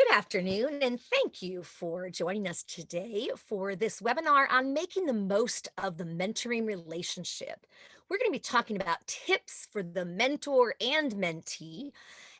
Good afternoon, and thank you for joining us today for this webinar on making the most of the mentoring relationship. We're going to be talking about tips for the mentor and mentee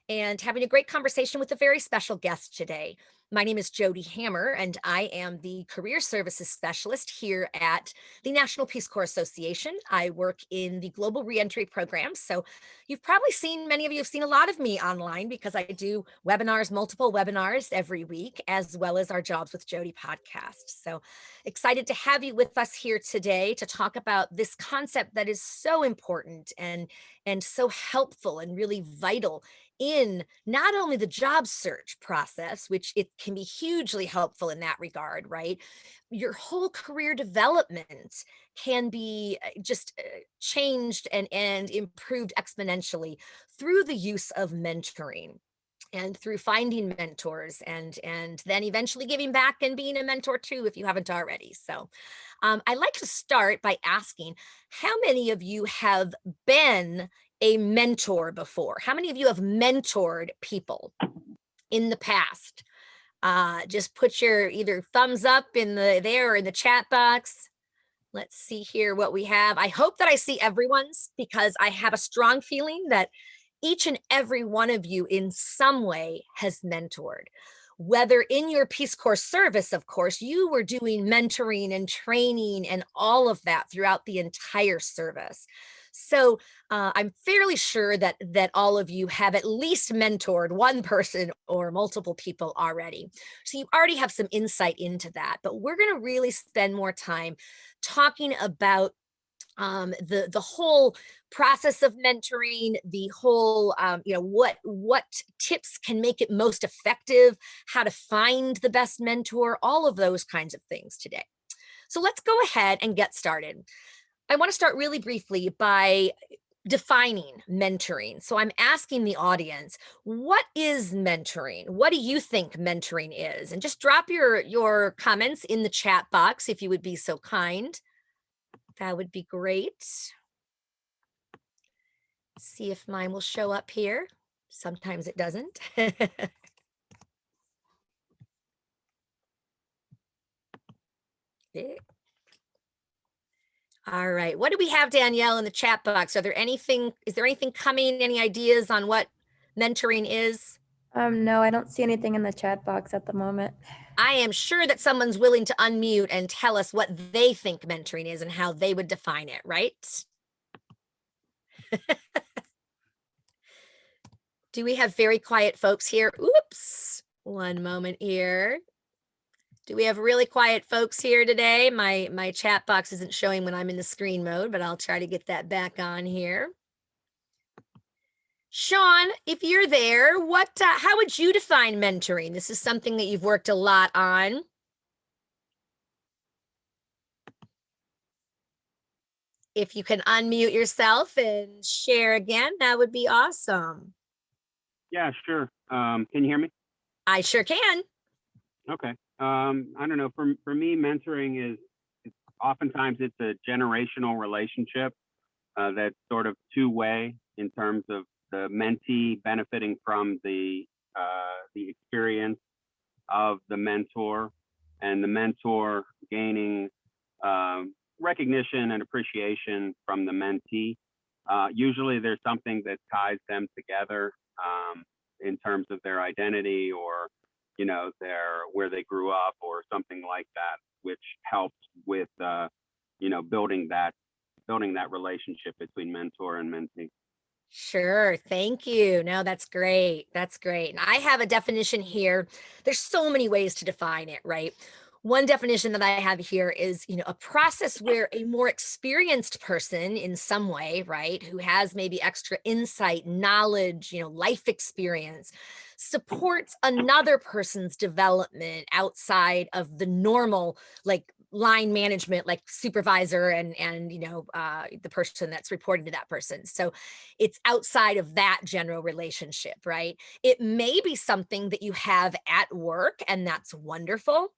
and having a great conversation with a very special guest today. My name is Jody Hammer, and I am the Career Services Specialist here at the National Peace Corps Association. I work in the Global Reentry Program. So you've probably seen, many of you have seen a lot of me online because I do webinars, multiple webinars every week, as well as our Jobs with Jody podcast. So excited to have you with us here today to talk about this concept that is so important and so helpful and really vital in not only the job search process, which it can be hugely helpful in that regard, right? Your whole career development can be just changed and improved exponentially through the use of mentoring and through finding mentors and then eventually giving back and being a mentor too if you haven't already. So I'd like to start by asking, how many of you have been a mentor before? How many of you have mentored people in the past? Just put your either thumbs up in there or in the chat box. Let's see here what we have. I hope that I see everyone's, because I have a strong feeling that each and every one of you in some way has mentored. Whether in your Peace Corps service, of course, you were doing mentoring and training and all of that throughout the entire service. So I'm fairly sure that all of you have at least mentored one person or multiple people already. So you already have some insight into that, but we're going to really spend more time talking about the whole process of mentoring, the whole what tips can make it most effective, how to find the best mentor, all of those kinds of things today. So let's go ahead and get started. I want to start really briefly by defining mentoring. So I'm asking the audience, what is mentoring? What do you think mentoring is? And just drop your comments in the chat box if you would be so kind. That would be great. See if mine will show up here. Sometimes it doesn't. All right. What do we have, Danielle, in the chat box? Is there anything coming? Any ideas on what mentoring is? No, I don't see anything in the chat box at the moment. I am sure that someone's willing to unmute and tell us what they think mentoring is and how they would define it, right? Do we have very quiet folks here? Oops, one moment here. Do we have really quiet folks here today? My chat box isn't showing when I'm in the screen mode, but I'll try to get that back on here. Sean, if you're there, how would you define mentoring? This is something that you've worked a lot on. If you can unmute yourself and share again, that would be awesome. Yeah, sure. Can you hear me? I sure can. Okay. I don't know. For me, mentoring is oftentimes it's a generational relationship that's sort of two-way in terms of the mentee benefiting from the experience of the mentor, and the mentor gaining recognition and appreciation from the mentee. Usually, there's something that ties them together in terms of their identity, or where they grew up or something like that, which helps with building that relationship between mentor and mentee. Sure. Thank you. No, that's great. That's great. And I have a definition here. There's so many ways to define it, right? One definition that I have here is, a process where a more experienced person in some way, right, who has maybe extra insight, knowledge, life experience, supports another person's development outside of the normal, like line management, like supervisor and the person that's reporting to that person. So it's outside of that general relationship, right? It may be something that you have at work, and that's wonderful.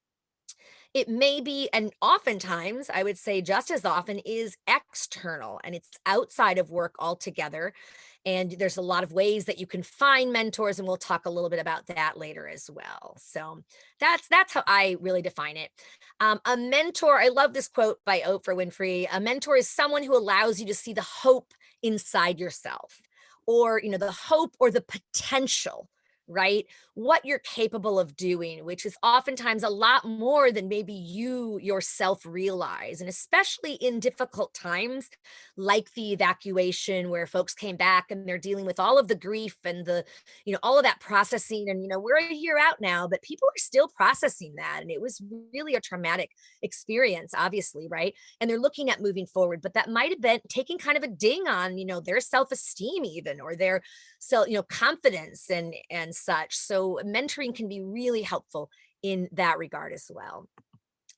It may be, and oftentimes, I would say just as often, is external and it's outside of work altogether. And there's a lot of ways that you can find mentors, and we'll talk a little bit about that later as well. So that's how I really define it. A mentor, I love this quote by Oprah Winfrey. A mentor is someone who allows you to see the hope inside yourself, or the hope or the potential, right? What you're capable of doing, which is oftentimes a lot more than maybe you yourself realize. And especially in difficult times like the evacuation, where folks came back and they're dealing with all of the grief and all of that processing. And, we're a year out now, but people are still processing that. And it was really a traumatic experience, obviously, right? And they're looking at moving forward, but that might have been taking kind of a ding on, their self esteem, even, or their so confidence and such. So mentoring can be really helpful in that regard as well.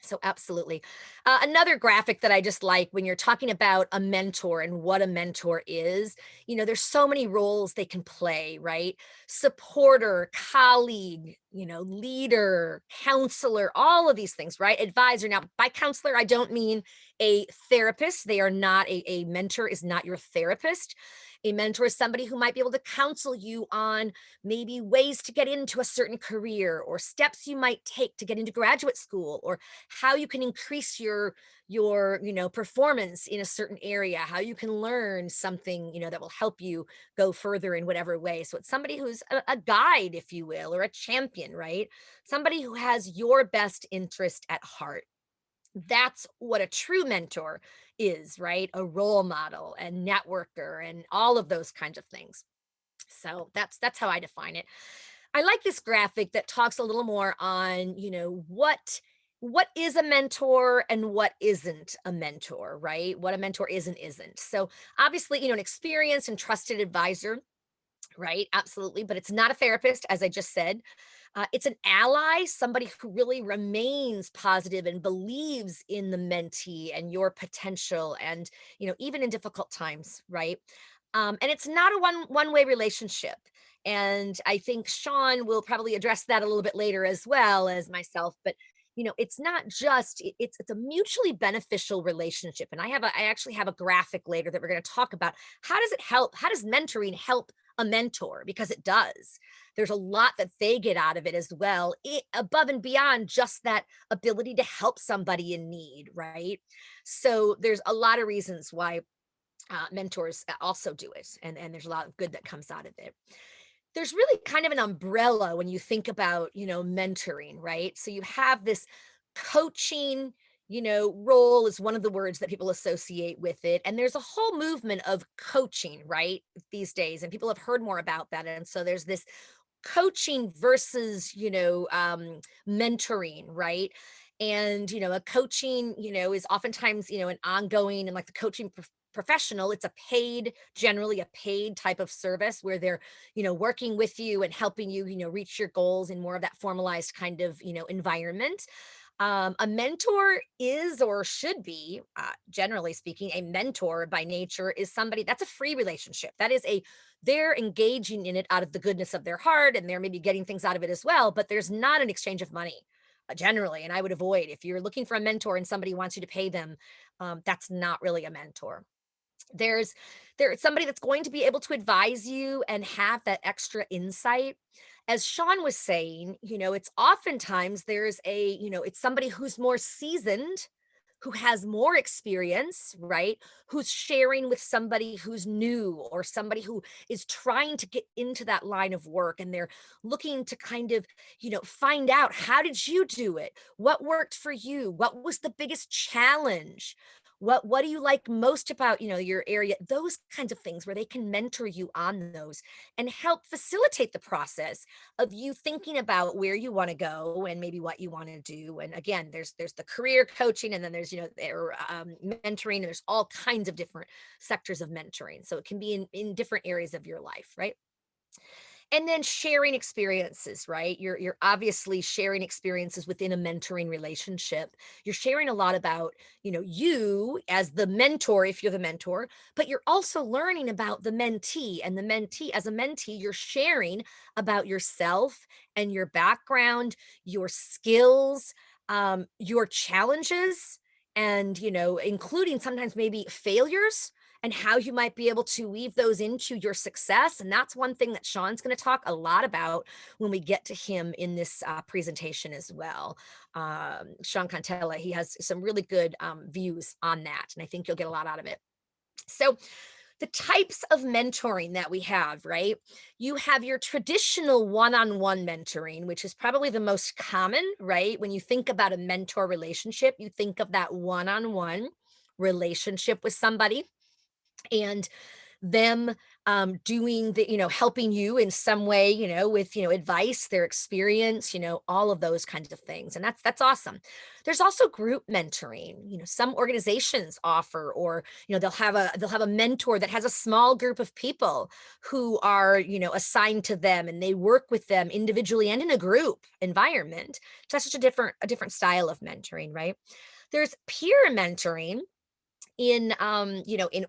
So absolutely. Another graphic that I just like when you're talking about a mentor and what a mentor is, there's so many roles they can play, right? Supporter, colleague, leader, counselor, all of these things, right? Advisor. Now, by counselor, I don't mean a therapist. They are not a mentor is not your therapist. A mentor is somebody who might be able to counsel you on maybe ways to get into a certain career, or steps you might take to get into graduate school, or how you can increase your performance in a certain area, how you can learn something that will help you go further in whatever way. So it's somebody who's a guide, if you will, or a champion, right? Somebody who has your best interest at heart. That's what a true mentor is, right? A role model and networker and all of those kinds of things. So that's how I define it. I like this graphic that talks a little more on, what is a mentor and what isn't a mentor, right? What a mentor is and isn't. So obviously, an experienced and trusted advisor, right? Absolutely. But it's not a therapist, as I just said. It's an ally, somebody who really remains positive and believes in the mentee and your potential, and even in difficult times, right? And it's not a one way relationship. And I think Sean will probably address that a little bit later as well as myself. But it's not just it's a mutually beneficial relationship. And I actually have a graphic later that we're going to talk about. How does it help? How does mentoring help a mentor? Because it does. There's a lot that they get out of it as well, above and beyond just that ability to help somebody in need, right? So there's a lot of reasons why mentors also do it, and there's a lot of good that comes out of it. There's really kind of an umbrella when you think about mentoring, right? So you have this coaching, role is one of the words that people associate with it, and there's a whole movement of coaching, right, these days, and people have heard more about that. And so there's this coaching versus mentoring, right? And a coaching is oftentimes an ongoing, and like the coaching professional, it's a paid, generally a paid type of service, where they're working with you and helping you reach your goals in more of that formalized kind of environment. A mentor is, or should be, generally speaking, a mentor by nature is somebody that's a free relationship. That is they're engaging in it out of the goodness of their heart, and they're maybe getting things out of it as well, but there's not an exchange of money, generally. And I would avoid, if you're looking for a mentor and somebody wants you to pay them, that's not really a mentor. There's there's somebody that's going to be able to advise you and have that extra insight. As Sean was saying, it's oftentimes there's it's somebody who's more seasoned, who has more experience, right? Who's sharing with somebody who's new, or somebody who is trying to get into that line of work, and they're looking to kind of, find out, how did you do it? What worked for you? What was the biggest challenge? What do you like most about, your area? Those kinds of things, where they can mentor you on those and help facilitate the process of you thinking about where you want to go and maybe what you want to do. And again, there's the career coaching, and then there's mentoring, and there's all kinds of different sectors of mentoring. So it can be in different areas of your life, right? And then sharing experiences, right? You're obviously sharing experiences within a mentoring relationship. You're sharing a lot about, you as the mentor, if you're the mentor, but you're also learning about the mentee, and the mentee. As a mentee, you're sharing about yourself and your background, your skills, your challenges and, including sometimes maybe failures and how you might be able to weave those into your success. And that's one thing that Sean's going to talk a lot about when we get to him in this presentation as well. Sean Contella, he has some really good views on that, and I think you'll get a lot out of it. So, the types of mentoring that we have, right? You have your traditional one on one mentoring, which is probably the most common, right? When you think about a mentor relationship, you think of that one on one relationship with somebody. And them doing the helping you in some way with advice, their experience, all of those kinds of things, and that's awesome. There's also group mentoring. Some organizations offer, or they'll have a mentor that has a small group of people who are assigned to them, and they work with them individually and in a group environment. So that's such a different style of mentoring, right? There's peer mentoring in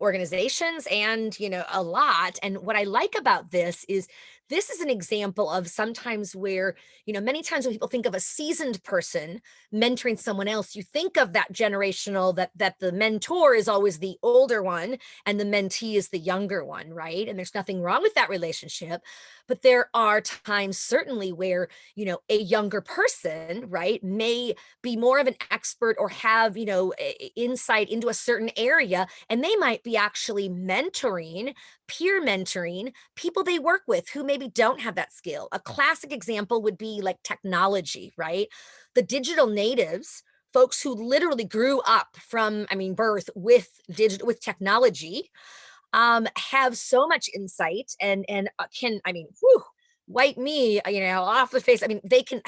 organizations, and a lot. And what I like about this is an example of sometimes where many times when people think of a seasoned person mentoring someone else, you think of that generational, that the mentor is always the older one and the mentee is the younger one, right? And there's nothing wrong with that relationship, but there are times certainly where a younger person, right, may be more of an expert or have insight into a certain area, and they might be actually mentoring, peer mentoring people they work with who maybe don't have that skill. A classic example would be like technology, right? The digital natives, folks who literally grew up from, I mean, birth with technology, have so much insight, and can, I mean, whew, wipe me, off the face. I mean, they could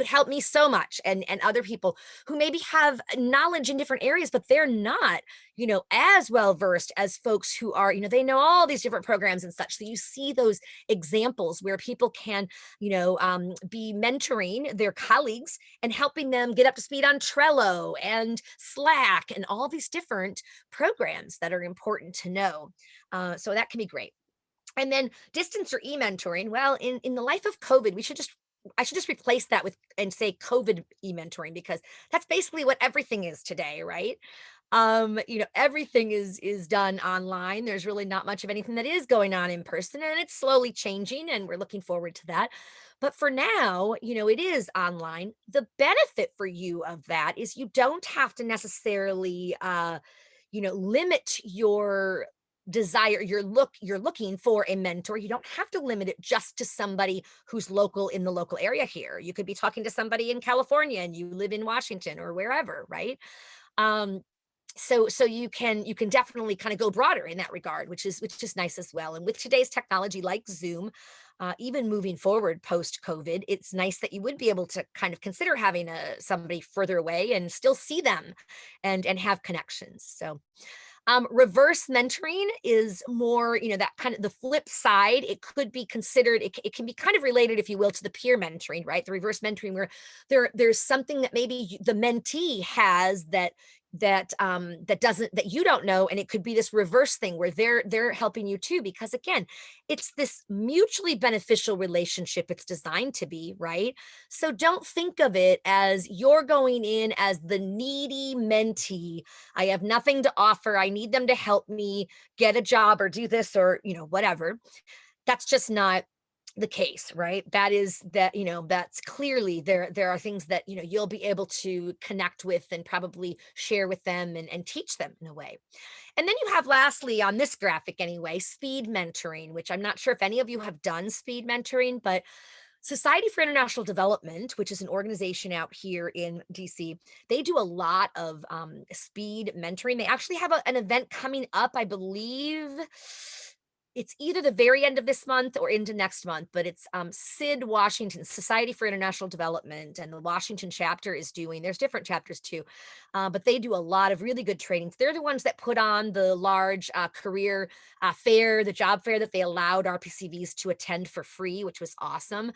help me so much, and other people who maybe have knowledge in different areas, but they're not, as well versed as folks who are, they know all these different programs and such. So you see those examples where people can, be mentoring their colleagues and helping them get up to speed on Trello and Slack and all these different programs that are important to know. So that can be great. And then distance or e-mentoring. Well, in the life of COVID, I should just replace that with and say COVID e-mentoring, because that's basically what everything is today, right? Everything is done online. There's really not much of anything that is going on in person, and it's slowly changing, and we're looking forward to that. But for now, it is online. The benefit for you of that is you don't have to necessarily limit your desire, you're looking for a mentor. You don't have to limit it just to somebody who's local in the local area here. You could be talking to somebody in California and you live in Washington or wherever, right? Um, so you can definitely kind of go broader in that regard, which is nice as well. And with today's technology like Zoom, even moving forward post COVID, it's nice that you would be able to kind of consider having somebody further away and still see them and have connections. So reverse mentoring is more, that kind of the flip side. It could be considered, it can be kind of related, if you will, to the peer mentoring, right? The reverse mentoring where there's something that maybe the mentee has that you don't know, and it could be this reverse thing where they're helping you too, because again, it's this mutually beneficial relationship it's designed to be, right? So don't think of it as you're going in as the needy mentee. I have nothing to offer. I need them to help me get a job or do this or, whatever. That's just not the case, right? That's clearly there are things that, you'll be able to connect with and probably share with them and teach them in a way. And then you have lastly on this graphic anyway, speed mentoring, which I'm not sure if any of you have done speed mentoring, but Society for International Development, which is an organization out here in DC, they do a lot of speed mentoring. They actually have an event coming up, I believe. It's either the very end of this month or into next month, but it's SID Washington, Society for International Development, and the Washington chapter is doing, there's different chapters too, but they do a lot of really good trainings. They're the ones that put on the large career fair, the job fair that they allowed RPCVs to attend for free, which was awesome.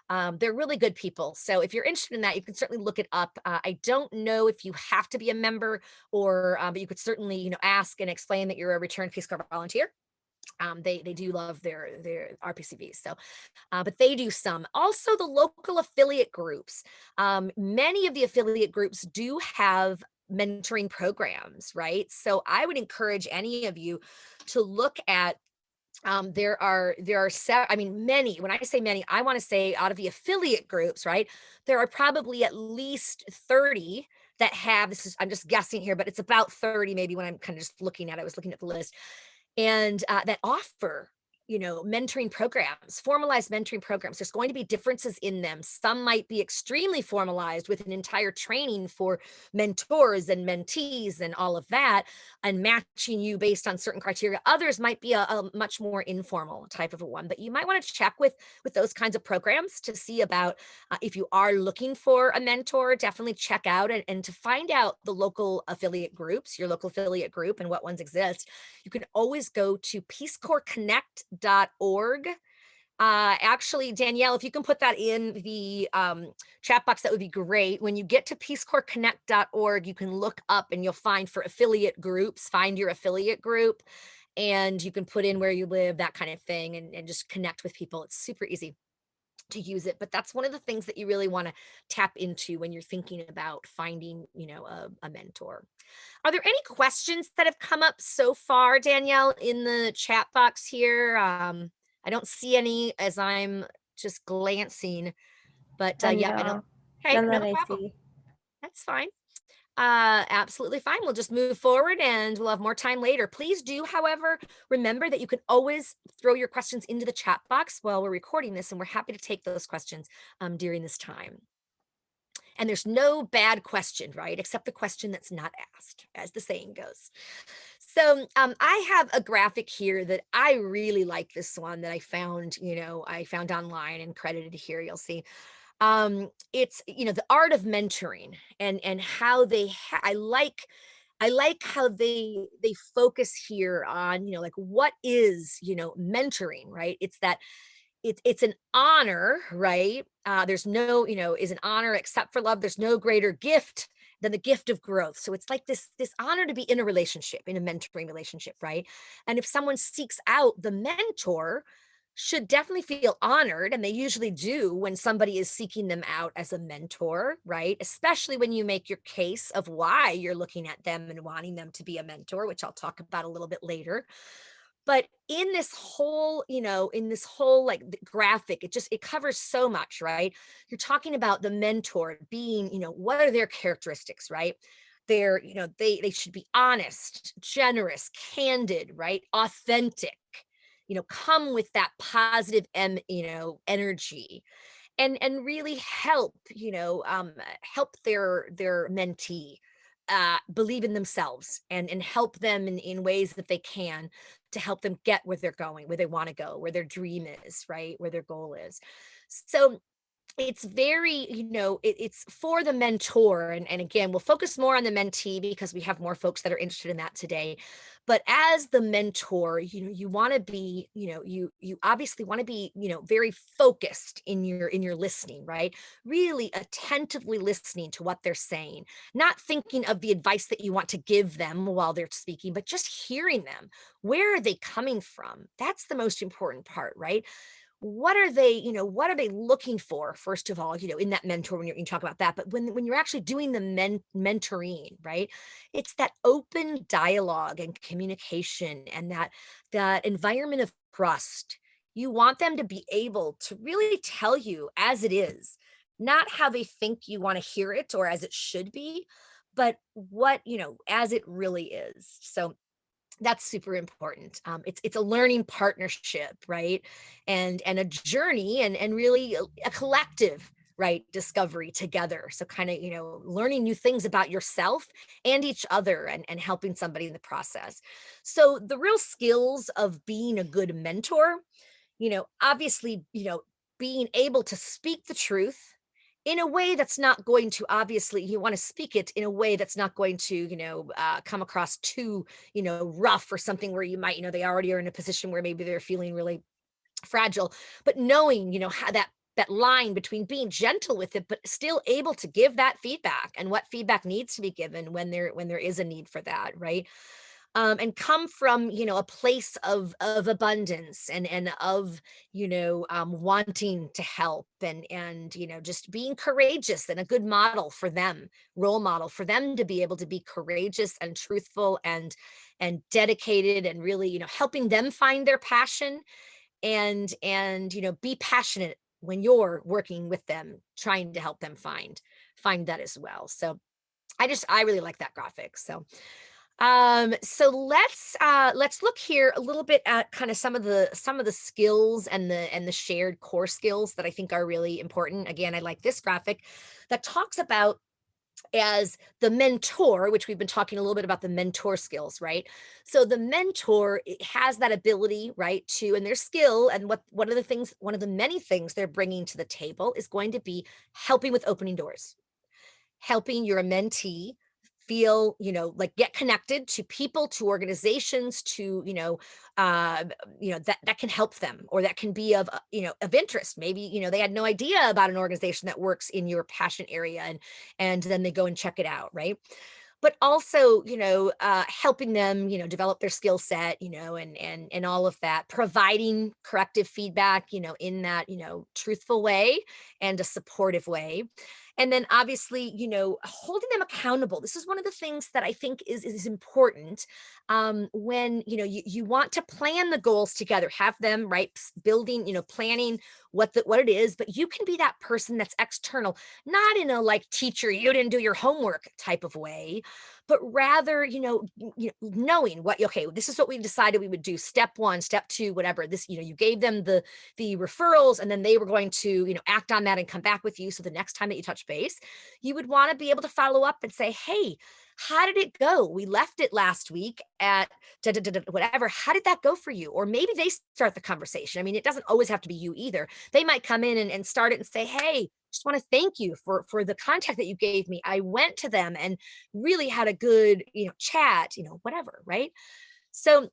They're really good people. So if you're interested in that, you can certainly look it up. I don't know if you have to be a member, or but you could certainly, ask and explain that you're a Return Peace Corps volunteer. They do love their RPCVs. So, but they do some. Also, the local affiliate groups. Many of the affiliate groups do have mentoring programs, right? So I would encourage any of you to look at I mean, many, when I say many, I want to say out of the affiliate groups, right? There are probably at least 30 that have this is I'm just guessing here, but it's about 30 maybe when I'm kind of just looking at it. I was looking at the list and that offer mentoring programs, formalized mentoring programs. There's going to be differences in them. Some might be extremely formalized with an entire training for mentors and mentees and all of that, and matching you based on certain criteria. Others might be a much more informal type of a one, but you might want to check with those kinds of programs to see about if you are looking for a mentor. Definitely check out and to find out the local affiliate groups, your local affiliate group, and what ones exist. You can always go to peacecorpsconnect.org. Actually, Danielle, if you can put that in the chat box, that would be great. When you get to peacecorpsconnect.org, you can look up and you'll find for affiliate groups, find your affiliate group, and you can put in where you live, that kind of thing, and just connect with people. It's super easy to use it, but that's one of the things that you really want to tap into when you're thinking about finding, a mentor. Are there any questions that have come up so far, Danielle, in the chat box here? I don't see any as I'm just glancing, but yeah, I don't. No, Okay, none no that I problem. see. That's fine. Absolutely fine. We'll just move forward and we'll have more time later. Please do, however, remember that you can always throw your questions into the chat box while we're recording this, and we're happy to take those questions during this time. And there's no bad question, right? Except the question that's not asked, as the saying goes. So I have a graphic here that I really like, this one that I found online and credited here. You'll see. It's the art of mentoring and how I like how they focus here on, like, what is, mentoring, right? It's that it's an honor, right? There's no, is an honor except for love. There's no greater gift than the gift of growth. So it's like this honor to be in a relationship, in a mentoring relationship, right? And if someone seeks out the mentor, should definitely feel honored, and they usually do when somebody is seeking them out as a mentor, right? Especially when you make your case of why you're looking at them and wanting them to be a mentor, which I'll talk about a little bit later. But in this whole, like graphic, it covers so much, right? You're talking about the mentor being, what are their characteristics, right? They're, they should be honest, generous, candid, right? Authentic, come with that positive energy, and really help, help their mentee believe in themselves, and help them in ways that they can to help them get where they're going, where they want to go, where their dream is, right? Where their goal is. So it's very, it's for the mentor. And again, we'll focus more on the mentee because we have more folks that are interested in that today. But as the mentor, you want to be, you obviously want to be, very focused in your listening, right? Really attentively listening to what they're saying, not thinking of the advice that you want to give them while they're speaking, but just hearing them. Where are they coming from? That's the most important part, right? What are they looking for, first of all, in that mentor, when you talk about that, but when you're actually doing the mentoring, right? It's that open dialogue and communication, and that environment of trust. You want them to be able to really tell you as it is, not how they think you want to hear it or as it should be, but what, as it really is. So that's super important. It's a learning partnership, right? And a journey, and really a collective, right, discovery together. So kind of, learning new things about yourself and each other, and helping somebody in the process. So the real skills of being a good mentor, obviously, being able to speak the truth in a way that's not going to, obviously, you want to speak it in a way that's not going to, come across too, rough, or something where you might, they already are in a position where maybe they're feeling really fragile, but knowing, how that line between being gentle with it, but still able to give that feedback, and what feedback needs to be given when there is a need for that, right? and come from, a place of abundance and of, wanting to help and, just being courageous and a good model for them, role model for them to be able to be courageous and truthful and dedicated and really, helping them find their passion and be passionate when you're working with them, trying to help them find that as well. So I really like that graphic. So let's look here a little bit at kind of some of the skills and the shared core skills that I think are really important. Again, I like this graphic that talks about as the mentor, which we've been talking a little bit about the mentor skills, right? So the mentor has that ability, right, to and their skill and what are the things, one of the many things they're bringing to the table is going to be helping with opening doors, helping your mentee feel, like get connected to people, to organizations, to, that can help them or that can be of interest. Maybe, they had no idea about an organization that works in your passion area and then they go and check it out, right? But also, helping them, develop their skill set, and all of that, providing corrective feedback, in that, truthful way and a supportive way. And then obviously, holding them accountable. This is one of the things that I think is important when, you want to plan the goals together, have them, right, building, planning what it is, but you can be that person that's external, not in a like teacher, you didn't do your homework type of way, but rather, knowing what, okay, this is what we decided we would do. Step one, step two, whatever. This, you gave them the referrals, and then they were going to, act on that and come back with you. So the next time that you touch base, you would want to be able to follow up and say, hey, how did it go? We left it last week at whatever. How did that go for you? Or maybe they start the conversation. I mean, it doesn't always have to be you either. They might come in and start it and say, hey, just want to thank you for the contact that you gave me. I went to them and really had a good, chat, whatever, right? So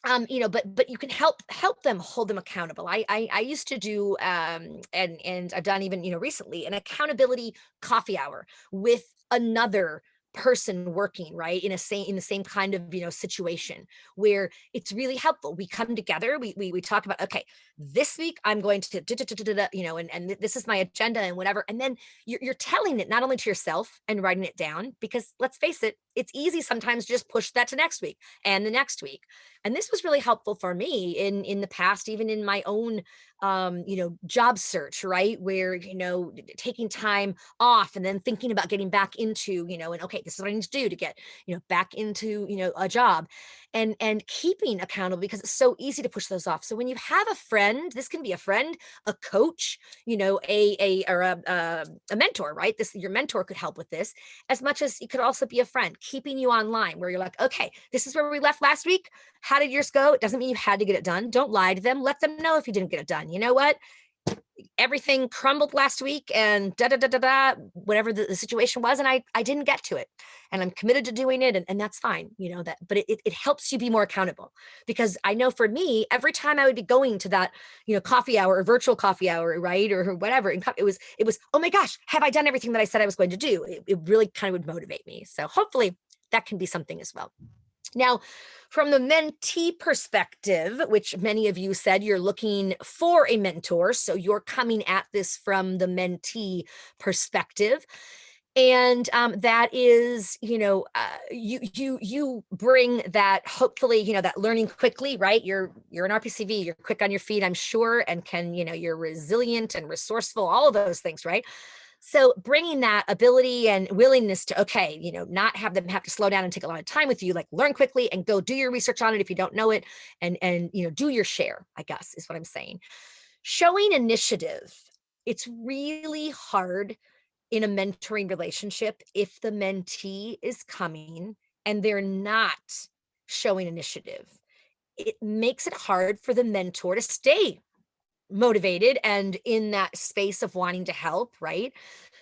but you can help them, hold them accountable. I used to do and I've done even, recently an accountability coffee hour with another person working right in the same kind of situation where it's really helpful. We come together, we talk about, okay, this week I'm going to and this is my agenda and whatever, and then you're telling it not only to yourself and writing it down, because let's face it, it's easy sometimes to just push that to next week and the next week. And this was really helpful for me in the past, even in my own job search, right, where taking time off and then thinking about getting back into, and okay, this is what I need to do to get back into a job, and keeping accountable, because it's so easy to push those off. So when you have a friend, this can be a friend, a coach, a mentor, right? This, your mentor could help with this, as much as it could also be a friend keeping you online, where you're like, okay, this is where we left last week. How did yours go? It doesn't mean you had to get it done. Don't lie to them. Let them know if you didn't get it done. You know what? Everything crumbled last week and whatever the situation was. And I didn't get to it, and I'm committed to doing it. And that's fine. That, but it helps you be more accountable, because I know for me, every time I would be going to that, coffee hour or virtual coffee hour, right, or whatever, and it was, oh my gosh, have I done everything that I said I was going to do? It really kind of would motivate me. So hopefully that can be something as well. Now, from the mentee perspective, which many of you said you're looking for a mentor, so you're coming at this from the mentee perspective, and that is, you bring that, hopefully, that learning quickly, right? You're an RPCV, you're quick on your feet, I'm sure, and can, you're resilient and resourceful, all of those things, right? So bringing that ability and willingness to, okay, not have them have to slow down and take a lot of time with you, like learn quickly and go do your research on it if you don't know it, and do your share, I guess is what I'm saying. Showing initiative. It's really hard in a mentoring relationship if the mentee is coming and they're not showing initiative. It makes it hard for the mentor to stay motivated and in that space of wanting to help, right?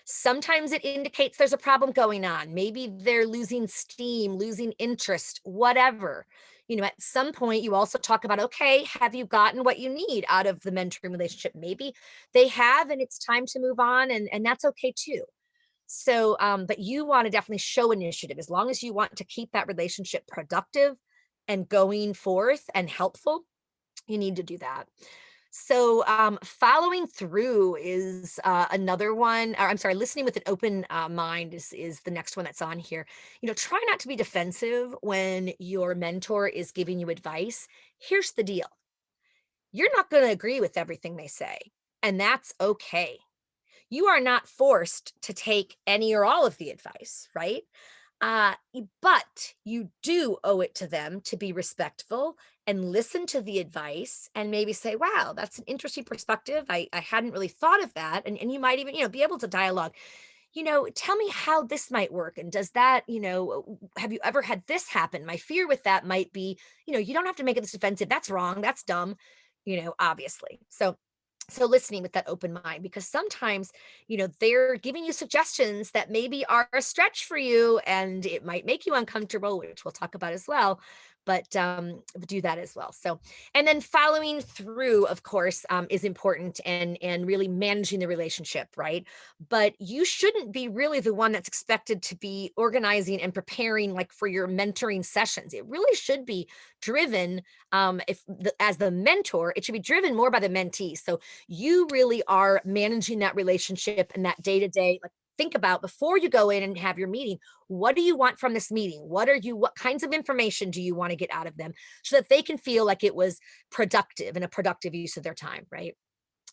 Sometimes it indicates there's a problem going on. Maybe they're losing steam, losing interest, whatever. At some point, you also talk about, okay, have you gotten what you need out of the mentoring relationship? Maybe they have, and it's time to move on, and that's okay too. So, but you want to definitely show initiative, as long as you want to keep that relationship productive. and going forth and helpful, you need to do that. So, following through is another one. Or, I'm sorry, listening with an open mind is the next one that's on here. Try not to be defensive when your mentor is giving you advice. Here's the deal: you're not going to agree with everything they say, and that's okay. You are not forced to take any or all of the advice, right? But you do owe it to them to be respectful and listen to the advice and maybe say, wow, that's an interesting perspective. I hadn't really thought of that. And you might even, be able to dialogue, tell me how this might work. And does that, have you ever had this happen? My fear with that might be, you don't have to make it this defensive. That's wrong. That's dumb, obviously. So listening with that open mind, because sometimes, they're giving you suggestions that maybe are a stretch for you and it might make you uncomfortable, which we'll talk about as well. But do that as well. So, and then following through, of course, is important, and really managing the relationship, right? But you shouldn't be really the one that's expected to be organizing and preparing, like, for your mentoring sessions. It really should be driven, as the mentor, it should be driven more by the mentee. So you really are managing that relationship and that day to day. Like, think about, before you go in and have your meeting, what do you want from this meeting? What kinds of information do you want to get out of them, so that they can feel like it was productive and a productive use of their time, right?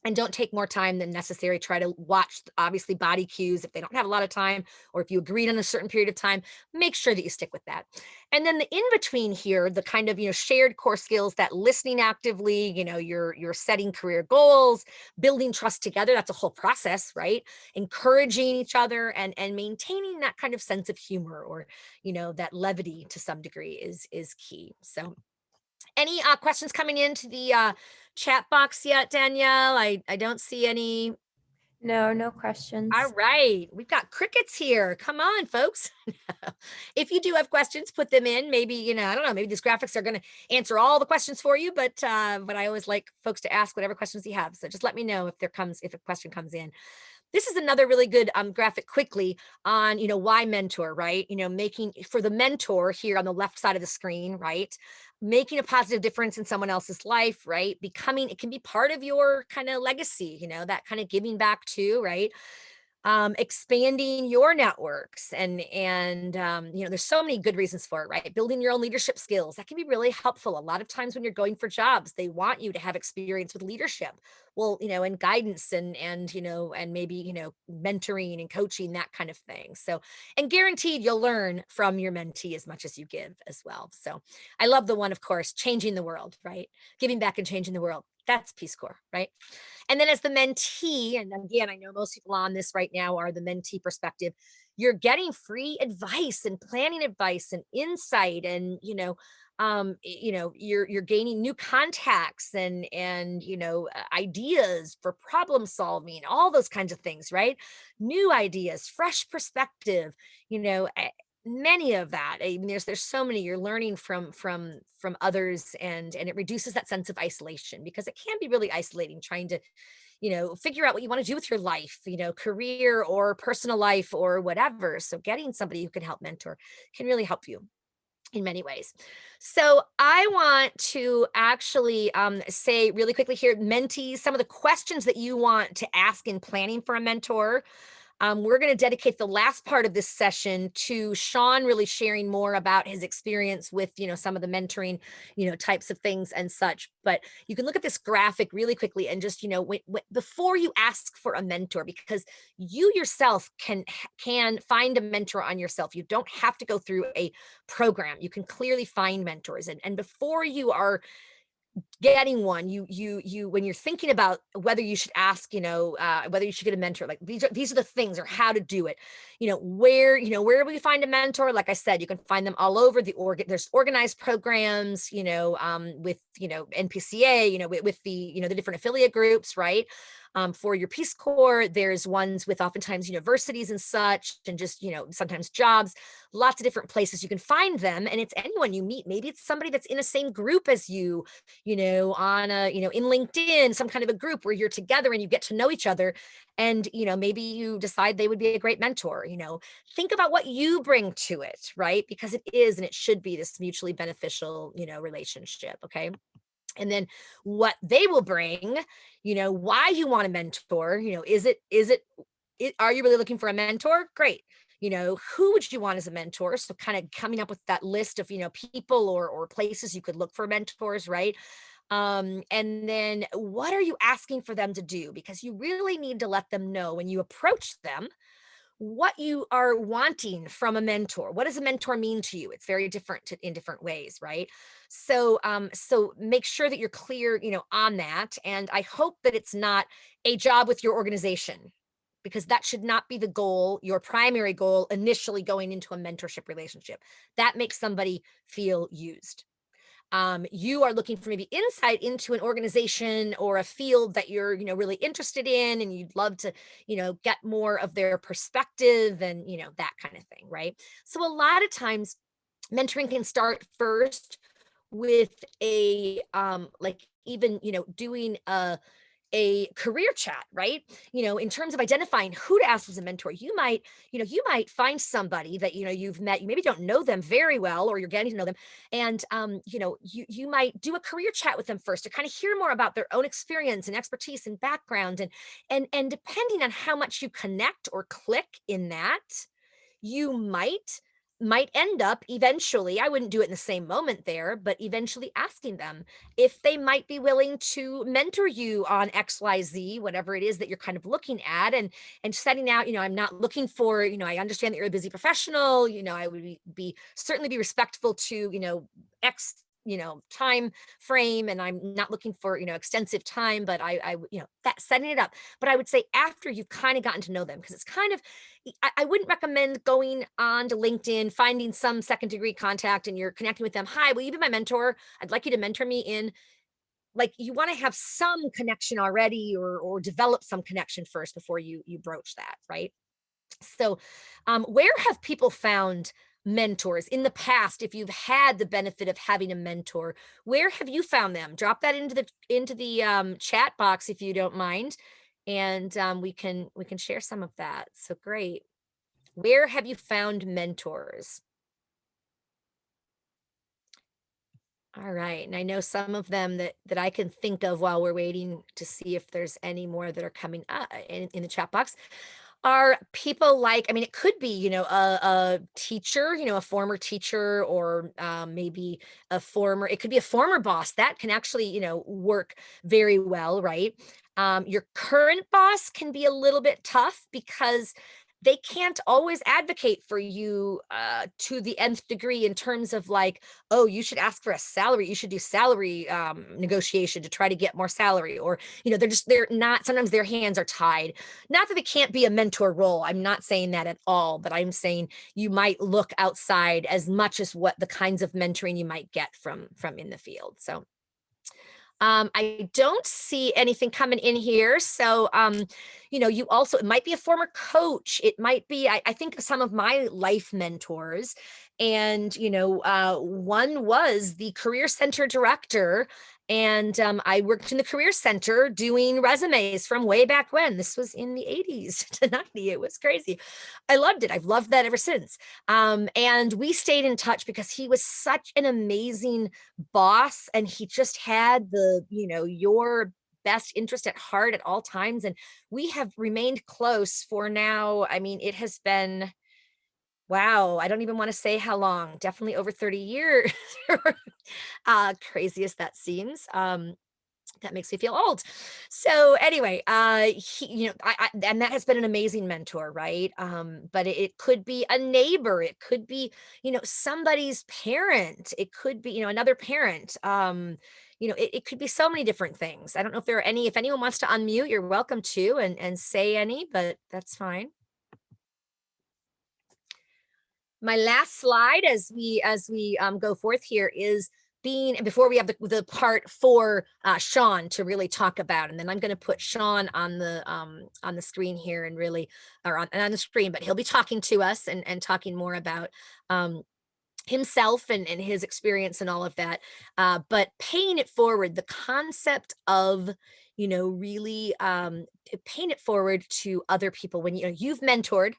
And don't take more time than necessary. Try to watch, obviously, body cues. If they don't have a lot of time, or if you agreed on a certain period of time, make sure that you stick with that. And then the in between here, the kind of, shared core skills, that listening actively, you're setting career goals, building trust together. That's a whole process, right? Encouraging each other, and maintaining that kind of sense of humor, or, that levity to some degree is key. So, any questions coming into the chat box yet, Danielle? I don't see any. No, no All questions. right, we've got crickets here. Come on, folks. If you do have questions, put them in. Maybe, I don't know, maybe these graphics are going to answer all the questions for you, but I always like folks to ask whatever questions you have. So just let me know if a question comes in. This is another really good graphic quickly on, why mentor, right? Making, for the mentor here on the left side of the screen, right? Making a positive difference in someone else's life, right? It can be part of your kind of legacy, that kind of giving back too, right? Expanding your networks, and there's so many good reasons for it, right? Building your own leadership skills, that can be really helpful. A lot of times when you're going for jobs, they want you to have experience with leadership, well, and guidance, and maybe, mentoring and coaching, that kind of thing. So, and guaranteed you'll learn from your mentee as much as you give as well. So I love the one, of course, changing the world, right? Giving back and changing the world. That's Peace Corps, right? And then as the mentee, and again, I know most people on this right now are the mentee perspective, you're getting free advice and planning advice and insight, and you're gaining new contacts, and ideas for problem solving, all those kinds of things, right? New ideas, fresh perspective, many of that. I mean, there's so many you're learning from others, and it reduces that sense of isolation, because it can be really isolating trying to, figure out what you want to do with your life, career or personal life or whatever. So getting somebody who can help mentor can really help you in many ways. So I want to actually say really quickly here, mentees, some of the questions that you want to ask in planning for a mentor. We're going to dedicate the last part of this session to Sean really sharing more about his experience with, some of the mentoring, types of things and such. But you can look at this graphic really quickly and just, before you ask for a mentor, because you yourself can find a mentor on yourself. You don't have to go through a program. You can clearly find mentors. And before you are getting one, you when you're thinking about whether you should ask, whether you should get a mentor, like these are the things, or how to do it. Where will you find a mentor? Like I said, you can find them all over there's organized programs, with, NPCA, with the different affiliate groups, right? For your Peace Corps, there's ones with oftentimes universities and such, and just, sometimes jobs, lots of different places you can find them. And it's anyone you meet. Maybe it's somebody that's in the same group as you, on a, in LinkedIn, some kind of a group where you're together and you get to know each other. And, maybe you decide they would be a great mentor. Think about what you bring to it, right? Because it is and it should be this mutually beneficial, relationship. Okay. And then what they will bring, why you want a mentor, are you really looking for a mentor? Great. Who would you want as a mentor? So kind of coming up with that list of, people or places you could look for mentors, right? And then what are you asking for them to do? Because you really need to let them know when you approach them what you are wanting from a mentor. What does a mentor mean to you? It's very different in different ways, right? So make sure that you're clear, on that. And I hope that it's not a job with your organization, because that should not be the goal, your primary goal initially going into a mentorship relationship. That makes somebody feel used. You are looking for maybe insight into an organization or a field that you're, really interested in, and you'd love to, get more of their perspective and, that kind of thing, right? So a lot of times mentoring can start first with a like even, doing a career chat, right? In terms of identifying who to ask as a mentor, you might find somebody that, you've met, you maybe don't know them very well, or you're getting to know them. And, you might do a career chat with them first to kind of hear more about their own experience and expertise and background. And depending on how much you connect or click in that, you might end up eventually, I wouldn't do it in the same moment there, but eventually asking them if they might be willing to mentor you on XYZ, whatever it is that you're kind of looking at, and setting out, I'm not looking for, I understand that you're a busy professional, I would certainly be respectful to, X time frame, and I'm not looking for extensive time, but I that setting it up. But I would say after you've kind of gotten to know them, because it's kind of, I wouldn't recommend going on to LinkedIn, finding some second degree contact and you're connecting with them. Hi, will you be my mentor? I'd like you to mentor me in, like, you want to have some connection already, or develop some connection first before you broach that, right? So, where have people found mentors in the past? If you've had the benefit of having a mentor, where have you found them? Drop that into the chat box if you don't mind, and we can share some of that. So great. Where have you found mentors? All right, and I know some of them that I can think of while we're waiting to see if there's any more that are coming up in the chat box. Are people like, I mean, it could be, a teacher, a former teacher, or maybe it could be a former boss that can actually, work very well, right? Your current boss can be a little bit tough because they can't always advocate for you to the nth degree in terms of like, oh, you should ask for a salary. You should do salary negotiation to try to get more salary. Or, they're not, sometimes their hands are tied. Not that it can't be a mentor role. I'm not saying that at all, but I'm saying you might look outside as much as what the kinds of mentoring you might get from in the field. So I don't see anything coming in here. So, you also, it might be a former coach. It might be, I think of some of my life mentors, and, one was the career center director. And I worked in the career center doing resumes from way back when. This was in the 80s to 90. It was crazy. I loved it. I've loved that ever since. And we stayed in touch because he was such an amazing boss, and he just had your best interest at heart at all times. And we have remained close for now, I mean, it has been, wow, I don't even want to say how long, definitely over 30 years. Crazy as that seems. That makes me feel old. So anyway, he, and that has been an amazing mentor, right? But it could be a neighbor, it could be, somebody's parent, it could be, another parent. It could be so many different things. I don't know if there are any, if anyone wants to unmute, you're welcome to and say any, but that's fine. My last slide as we go forth here is being, and before we have the part for Sean to really talk about, and then I'm going to put Sean on the screen here, and really, or on the screen, but he'll be talking to us and talking more about himself and his experience and all of that. But paying it forward, the concept of, really paying it forward to other people when you've mentored,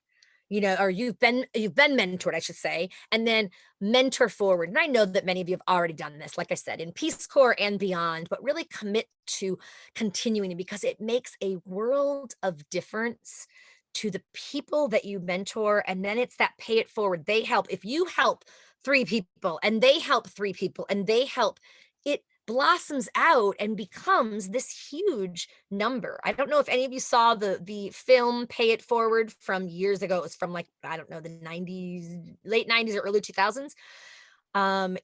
or you've been mentored, I should say, and then mentor forward. And I know that many of you have already done this, like I said, in Peace Corps and beyond, but really commit to continuing it because it makes a world of difference to the people that you mentor. And then it's that pay it forward. They help. If you help three people and they help three people and they help, it blossoms out and becomes this huge number. I don't know if any of you saw the film Pay It Forward from years ago. It was from, like, I don't know, the 90s, late 90s or early 2000s. And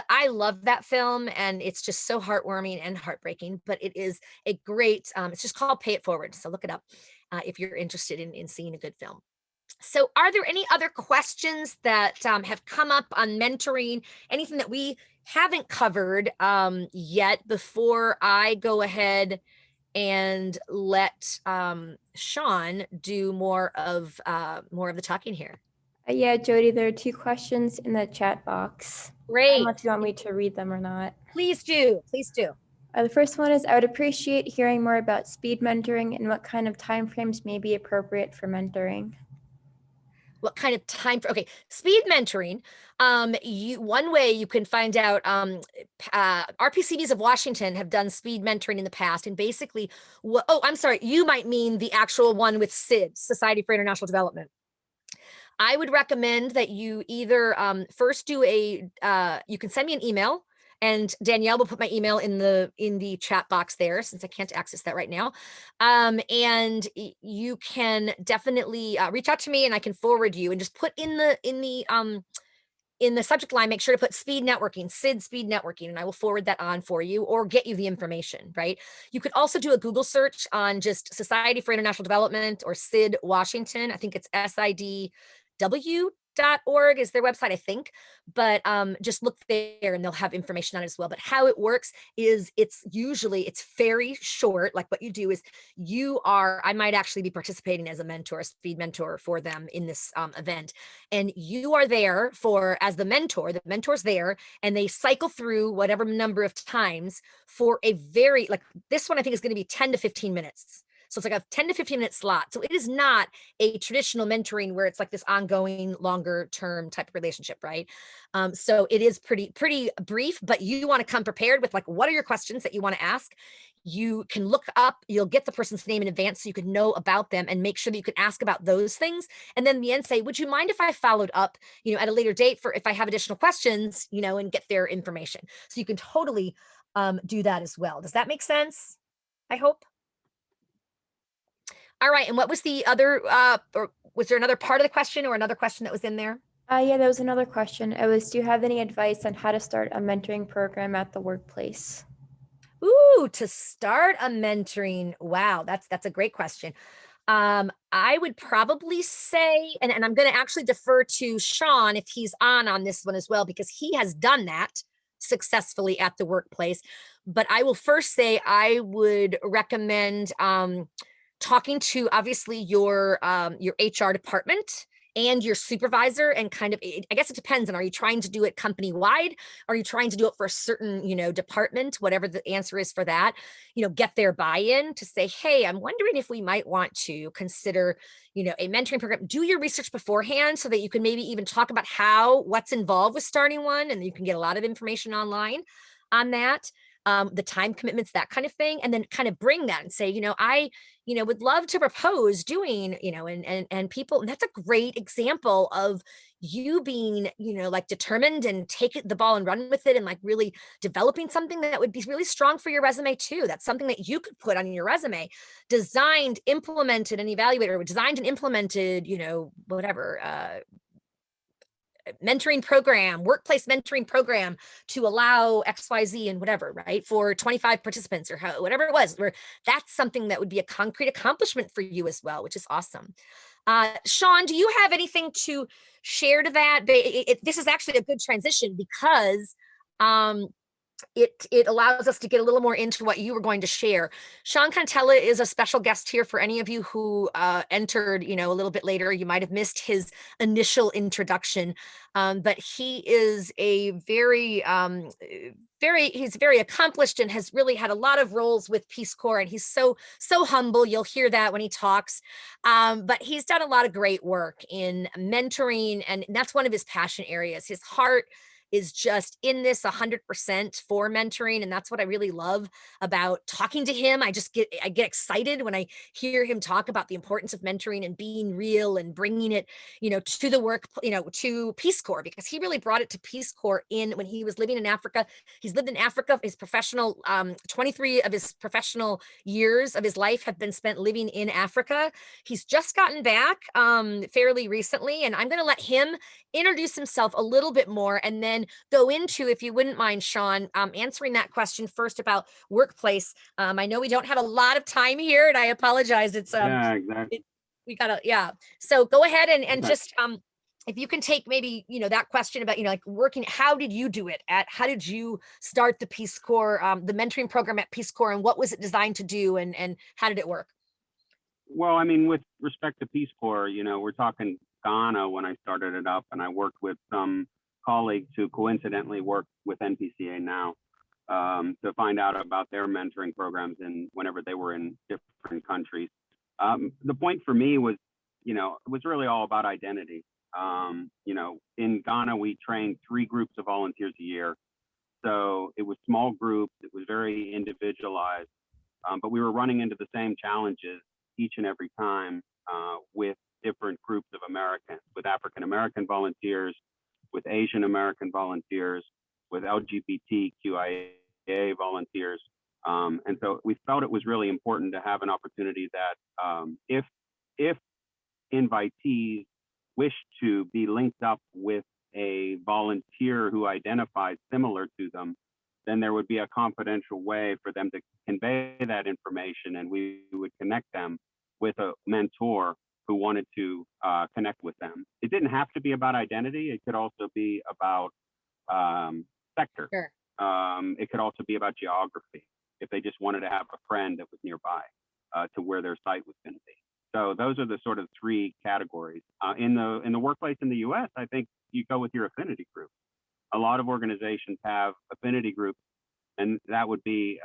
I love that film, and it's just so heartwarming and heartbreaking, but it is a great, it's just called Pay It Forward. So look it up if you're interested in seeing a good film. So are there any other questions that have come up on mentoring, anything that we haven't covered yet before I go ahead and let Sean do more of the talking here? Yeah, Jody, there are 2 questions in the chat box. I don't know Great. if you want me to read them or not. Please do. Please do. The first one is, I would appreciate hearing more about speed mentoring and what kind of timeframes may be appropriate for mentoring. What kind of time for, okay, speed mentoring. One way you can find out, RPCVs of Washington have done speed mentoring in the past, and basically, oh, I'm sorry, you might mean the actual one with SID, Society for International Development. I would recommend that you either first do you can send me an email, and Danielle will put my email in the chat box there, since I can't access that right now. And you can definitely reach out to me, and I can forward you, and just put in the subject line, make sure to put speed networking, SID speed networking, and I will forward that on for you or get you the information, right? You could also do a Google search on just Society for International Development or SID Washington. I think it's SIDW.org is their website, I think. But just look there and they'll have information on it as well. But how it works is it's very short. Like, what you do is I might actually be participating as a mentor, a speed mentor for them in this event. And you are there as the mentor's there, and they cycle through whatever number of times for a very, like, this one I think is going to be 10 to 15 minutes. So it's like a 10 to 15 minute slot. So it is not a traditional mentoring where it's like this ongoing longer term type of relationship, right? So it is pretty brief, but you want to come prepared with, like, what are your questions that you want to ask? You can look up, you'll get the person's name in advance so you can know about them and make sure that you can ask about those things. And then in the end say, would you mind if I followed up, at a later date for if I have additional questions, and get their information. So you can totally do that as well. Does that make sense? I hope. All right. And what was the other, or was there another part of the question or another question that was in there? Yeah, there was another question. It was, do you have any advice on how to start a mentoring program at the workplace? Ooh, to start a mentoring. Wow, that's a great question. I would probably say, and I'm going to actually defer to Sean if he's on this one as well, because he has done that successfully at the workplace. But I will first say I would recommend talking to, obviously, your HR department and your supervisor, and kind of, I guess it depends on, are you trying to do it company wide? Are you trying to do it for a certain, department? Whatever the answer is for that, get their buy-in to say, hey, I'm wondering if we might want to consider, a mentoring program. Do your research beforehand so that you can maybe even talk about what's involved with starting one, and you can get a lot of information online on that. The time commitments, that kind of thing, and then kind of bring that and say, I would love to propose doing, and people, and that's a great example of you being, like, determined and take the ball and run with it, and, like, really developing something that would be really strong for your resume too. That's something that you could put on your resume: designed, implemented, and evaluated, or designed and implemented, whatever, mentoring program, workplace mentoring program to allow XYZ and whatever, right? For 25 participants or whatever it was, where that's something that would be a concrete accomplishment for you as well, which is awesome. Sean, do you have anything to share to that? This is actually a good transition because it allows us to get a little more into what you were going to share. Sean Contella is a special guest here for any of you who entered, a little bit later. You might have missed his initial introduction, but he is a he's very accomplished and has really had a lot of roles with Peace Corps, and he's so humble. You'll hear that when he talks, but he's done a lot of great work in mentoring, and that's one of his passion areas. His heart is just in this 100% for mentoring, and that's what I really love about talking to him. I get excited when I hear him talk about the importance of mentoring and being real and bringing it, to the work, to Peace Corps, because he really brought it to Peace Corps in when he was living in Africa. He's lived in Africa. His professional 23 of his professional years of his life have been spent living in Africa. He's just gotten back fairly recently, and I'm going to let him introduce himself a little bit more, and then go into, if you wouldn't mind, Sean, answering that question first about workplace. I know we don't have a lot of time here, and I apologize. It's Yeah, exactly. we gotta, yeah. So go ahead and Okay. just if you can take maybe that question about like working. How did you do it? How did you start the Peace Corps, the mentoring program at Peace Corps, and what was it designed to do, and how did it work? Well, I mean, with respect to Peace Corps, we're talking Ghana when I started it up, and I worked with some colleagues who coincidentally work with NPCA now, to find out about their mentoring programs and whenever they were in different countries. The point for me was, it was really all about identity. In Ghana, we trained 3 groups of volunteers a year. So it was small groups, it was very individualized, but we were running into the same challenges each and every time, with different groups of Americans, with African American volunteers, with Asian American volunteers, with LGBTQIA volunteers. And so we felt it was really important to have an opportunity that, if invitees wish to be linked up with a volunteer who identifies similar to them, then there would be a confidential way for them to convey that information, and we would connect them with a mentor who wanted to connect with them. It didn't have to be about identity. It could also be about sector. Sure. It could also be about geography, if they just wanted to have a friend that was nearby to where their site was going to be. So those are the sort of 3 categories. In the workplace in the U.S., I think you go with your affinity group. A lot of organizations have affinity groups, and that would be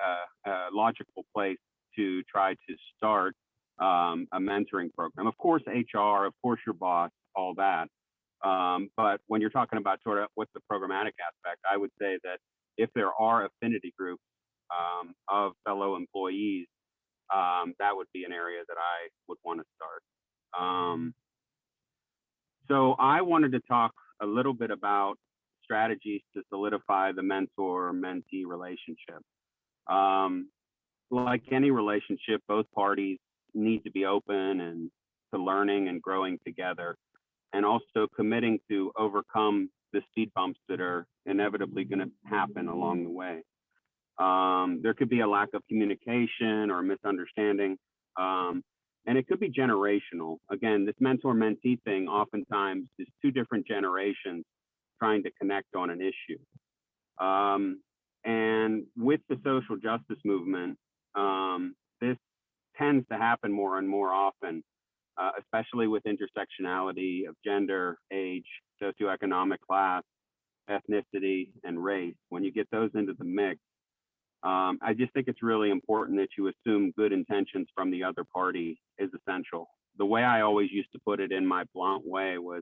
a logical place to try to start a mentoring program. Of course, HR, of course, your boss, all that. But when you're talking about sort of what's the programmatic aspect, I would say that if there are affinity groups of fellow employees, that would be an area that I would want to start. So I wanted to talk a little bit about strategies to solidify the mentor-mentee relationship. Like any relationship, both parties need to be open and to learning and growing together, and also committing to overcome the speed bumps that are inevitably going to happen along the way. There could be a lack of communication or misunderstanding, and it could be generational. Again, this mentor-mentee thing oftentimes is 2 different generations trying to connect on an issue. And with the social justice movement, this tends to happen more and more often, especially with intersectionality of gender, age, socioeconomic class, ethnicity, and race. When you get those into the mix, I just think it's really important that you assume good intentions from the other party is essential. The way I always used to put it in my blunt way was,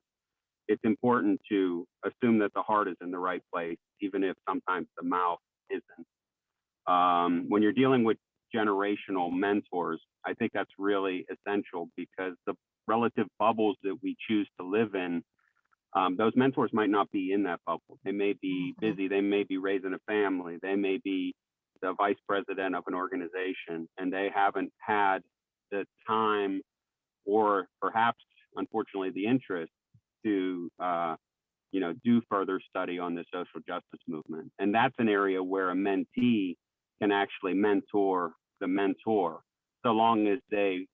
it's important to assume that the heart is in the right place, even if sometimes the mouth isn't. When you're dealing with generational mentors, I think that's really essential, because the relative bubbles that we choose to live in, those mentors might not be in that bubble. They may be busy, they may be raising a family, they may be the vice president of an organization, and they haven't had the time, or perhaps, unfortunately, the interest to do further study on the social justice movement. And that's an area where a mentee can actually mentor the mentor, so long as they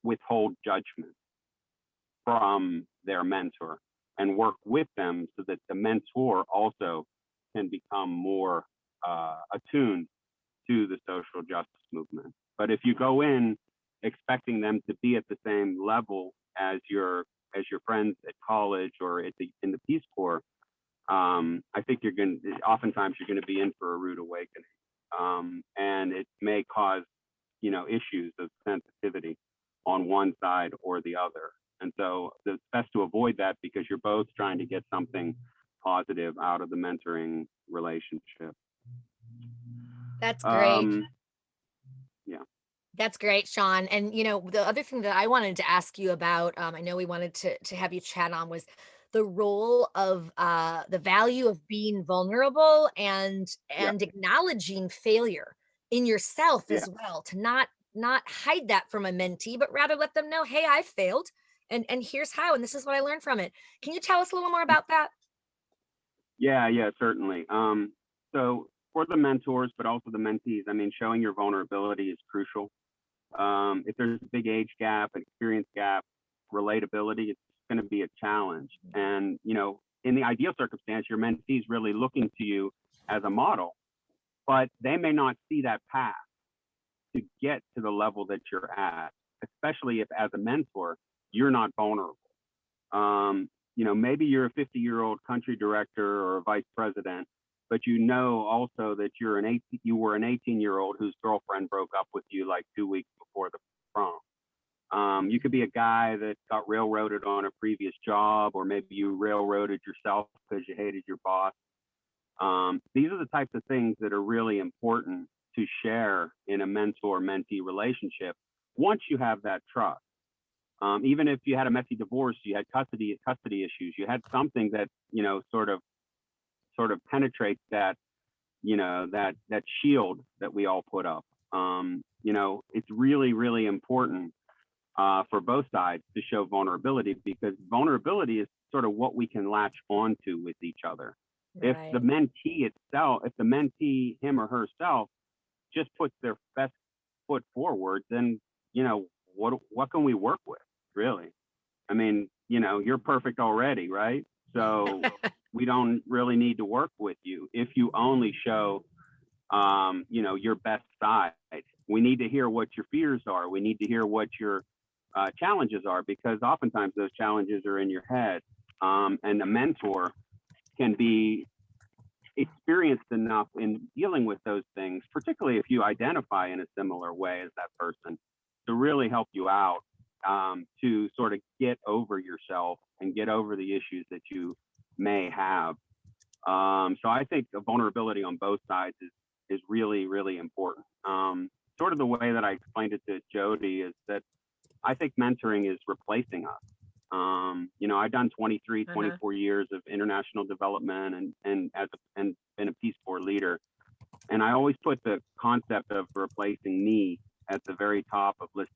withhold judgment from their mentor and work with them, so that the mentor also can become more attuned to the social justice movement. But if you go in expecting them to be at the same level as your friends at college or in the Peace Corps, I think oftentimes you're going to be in for a rude awakening, and it may cause issues of sensitivity on one side or the other. And so it's best to avoid that because you're both trying to get something positive out of the mentoring relationship. That's great. Um, yeah. That's great, Sean. And the other thing that I wanted to ask you about, I know we wanted to have you chat on was the role of the value of being vulnerable and Yeah. acknowledging failure in yourself Yeah. as well, to not hide that from a mentee, but rather let them know, hey, I failed and here's how, and this is what I learned from it. Can you tell us a little more about that? Yeah, certainly. So for the mentors, but also the mentees, I mean, showing your vulnerability is crucial. If there's a big age gap, an experience gap, relatability, it's going to be a challenge. And, in the ideal circumstance, your mentees really looking to you as a model, but they may not see that path to get to the level that you're at, especially if as a mentor, you're not vulnerable. Maybe you're a 50-year-old country director or a vice president, but also that you were an 18-year-old whose girlfriend broke up with you like 2 weeks before the prom. You could be a guy that got railroaded on a previous job, or maybe you railroaded yourself because you hated your boss. These are the types of things that are really important to share in a mentor-mentee relationship once you have that trust. Even if you had a messy divorce, you had custody issues, you had something that sort of penetrates that shield that we all put up. It's really, really important for both sides to show vulnerability, because vulnerability is sort of what we can latch onto with each other. If the Right. mentee, him or herself, just puts their best foot forward, then what can we work with, really? I mean, you're perfect already, right? So we don't really need to work with you if you only show your best side. We need to hear what your fears are. We need to hear what your challenges are, because oftentimes those challenges are in your head. And a mentor can be experienced enough in dealing with those things, particularly if you identify in a similar way as that person, to really help you out, to sort of get over yourself and get over the issues that you may have. So I think the vulnerability on both sides is really, really important. Sort of the way that I explained it to Jody is that I think mentoring is replacing us. I've done 23, Uh-huh. 24 years of international development and been a Peace Corps leader. And I always put the concept of replacing me at the very top of list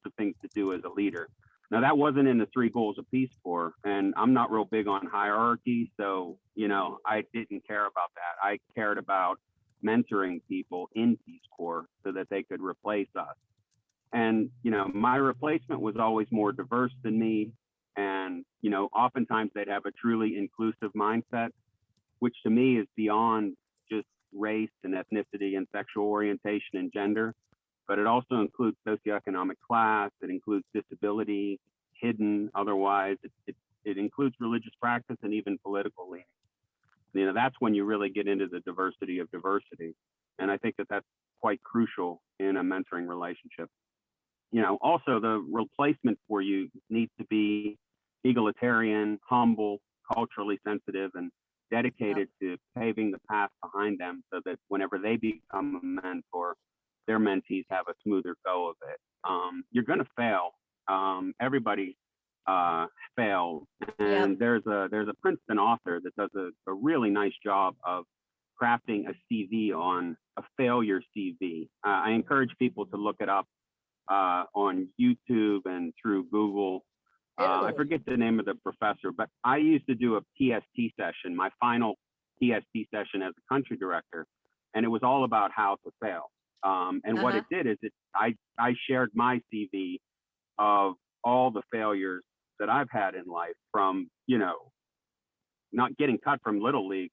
of things to do as a leader. Now, that wasn't in the 3 goals of Peace Corps, and I'm not real big on hierarchy, so I didn't care about that. I cared about mentoring people in Peace Corps so that they could replace us. And my replacement was always more diverse than me, and oftentimes they'd have a truly inclusive mindset, which to me is beyond just race and ethnicity and sexual orientation and gender, but it also includes socioeconomic class, it includes disability, hidden otherwise, it includes religious practice and even political leaning. That's when you really get into the diversity of diversity. And I think that that's quite crucial in a mentoring relationship. Also the replacement for you needs to be egalitarian, humble, culturally sensitive, and Yep. dedicated to paving the path behind them so that whenever they become a mentor, their mentees have a smoother go of it. You're going to fail. Everybody fails. Yep. And there's a Princeton author that does a really nice job of crafting a CV on a failure CV. I encourage people to look it up on YouTube and through Google. I Ew. forget the name of the professor, but I used to do a PST session, my final PST session as a country director, and it was all about how to fail. And what Uh-huh. it did is I shared my CV of all the failures that I've had in life, from not getting cut from little league,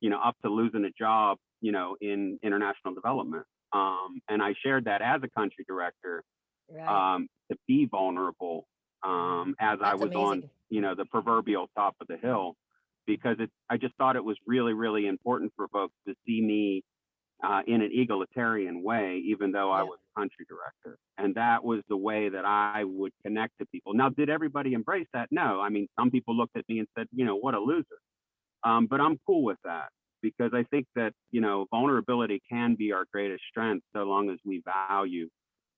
up to losing a job in international development. And I shared that as a country director, Right. to be vulnerable, as I That's was on, amazing. the proverbial top of the hill, because I just thought it was really, really important for folks to see me in an egalitarian way, even though I Yeah. was country director. And that was the way that I would connect to people. Now, did everybody embrace that? No. I mean, some people looked at me and said, what a loser. But I'm cool with that, because I think that, vulnerability can be our greatest strength, so long as we value,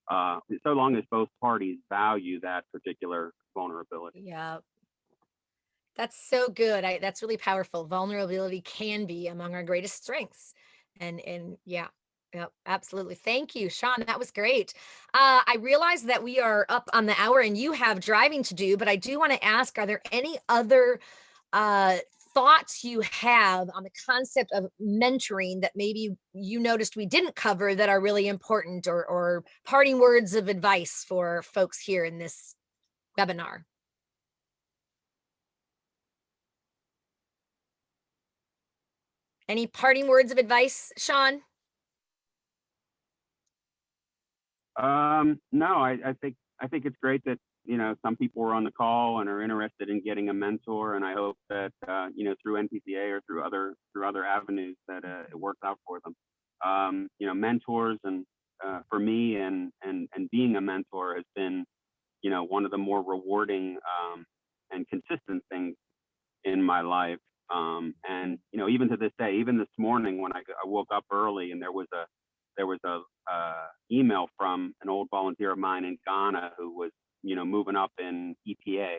so long as both parties value that particular vulnerability. Yeah. That's so good. That's really powerful. Vulnerability can be among our greatest strengths. And yeah. Yep, absolutely. Thank you, Sean. That was great. I realize that we are up on the hour and you have driving to do, but I do want to ask, are there any other uh, thoughts you have on the concept of mentoring that maybe you noticed we didn't cover that are really important, or parting words of advice for folks here in this webinar? Any parting words of advice, Sean? No, I think it's great that some people are on the call and are interested in getting a mentor, and I hope that through NPCA or through other avenues that it works out for them. Mentors, and for me, and being a mentor has been one of the more rewarding, and consistent things in my life. And even to this day, even this morning when I woke up early, and there was a email from an old volunteer of mine in Ghana who was moving up in EPA,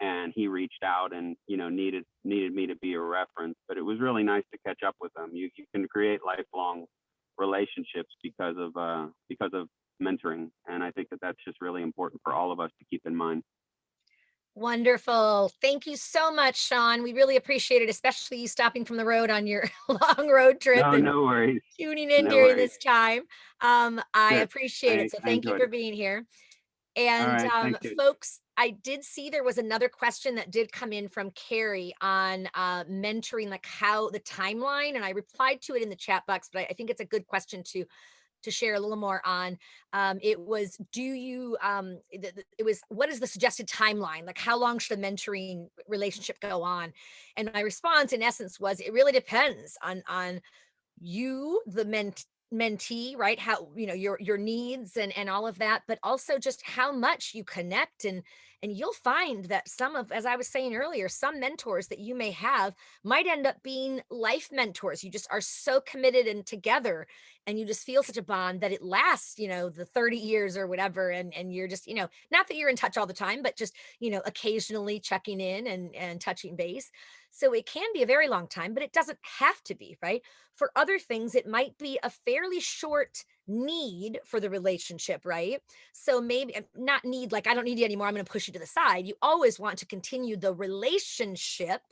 and he reached out and needed me to be a reference. But it was really nice to catch up with him. You can create lifelong relationships because of mentoring, and I think that that's just really important for all of us to keep in mind. Wonderful. Thank you so much, Sean. We really appreciate it, especially you stopping from the road on your long road trip No, and no worries. tuning in No during worries. this time. I Sure. appreciate it. I So I thank you enjoyed for it. being here. All And right. Thank you. folks, I did see there was another question that did come in from Carrie on mentoring, like how the timeline, and I replied to it in the chat box, but I think it's a good question to share a little more on. It was, do you, it was, what is the suggested timeline? Like, how long should a mentoring relationship go on? And my response, in essence, was it really depends on you, the mentee, right? How, your needs and all of that, but also just how much you connect. And you'll find that some of, as I was saying earlier, some mentors that you may have might end up being life mentors. You just are so committed and together, and you just feel such a bond that it lasts, the 30 years or whatever. And you're just, not that you're in touch all the time, but just, occasionally checking in and touching base. So it can be a very long time, but it doesn't have to be, right? For other things, it might be a fairly short need for the relationship, right? So maybe not need, like, I don't need you anymore, I'm going to push you to the side. You always want to continue the relationship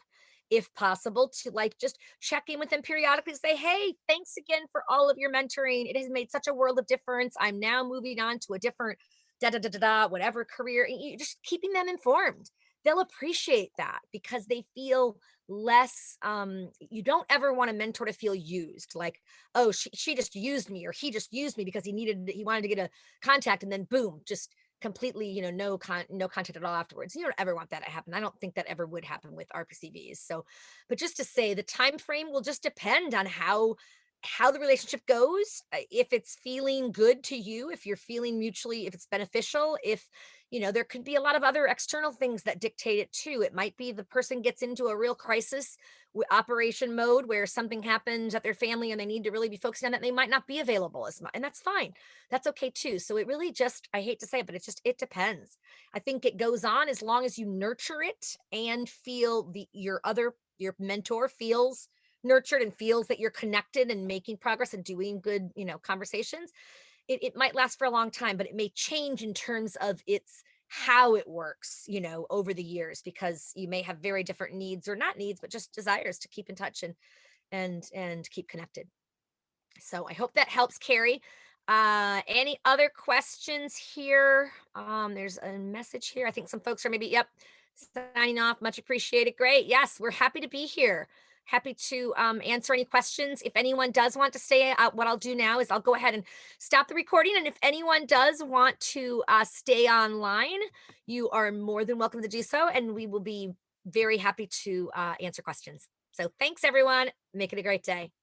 if possible, to like just check in with them periodically, say, hey, thanks again for all of your mentoring. It has made such a world of difference. I'm now moving on to a different da da da da da, whatever career. And you just keeping them informed. They'll appreciate that because they feel less, you don't ever want a mentor to feel used, like, oh, she just used me, or he just used me because he wanted to get a contact, and then boom, just completely, no contact at all afterwards. You don't ever want that to happen. I don't think that ever would happen with RPCVs. So, but just to say, the time frame will just depend on how the relationship goes, if it's feeling good to you, if you're feeling mutually, if it's beneficial, if there could be a lot of other external things that dictate it too. It might be the person gets into a real crisis operation mode where something happens at their family and they need to really be focused on it. They might not be available as much, and that's fine. That's okay too. So it really just, I hate to say it, but it depends. I think it goes on as long as you nurture it and feel your mentor feels nurtured and feels that you're connected and making progress and doing good, conversations. It might last for a long time, but it may change in terms of its how it works, over the years, because you may have very different needs, or not needs, but just desires to keep in touch and keep connected. So I hope that helps, Carrie. Any other questions here? There's a message here. I think some folks are maybe, yep, signing off. Much appreciated. Great. Yes, we're happy to be here. happy to answer any questions. If anyone does want to stay, what I'll do now is I'll go ahead and stop the recording. And if anyone does want to stay online, you are more than welcome to do so. And we will be very happy to answer questions. So thanks, everyone. Make it a great day.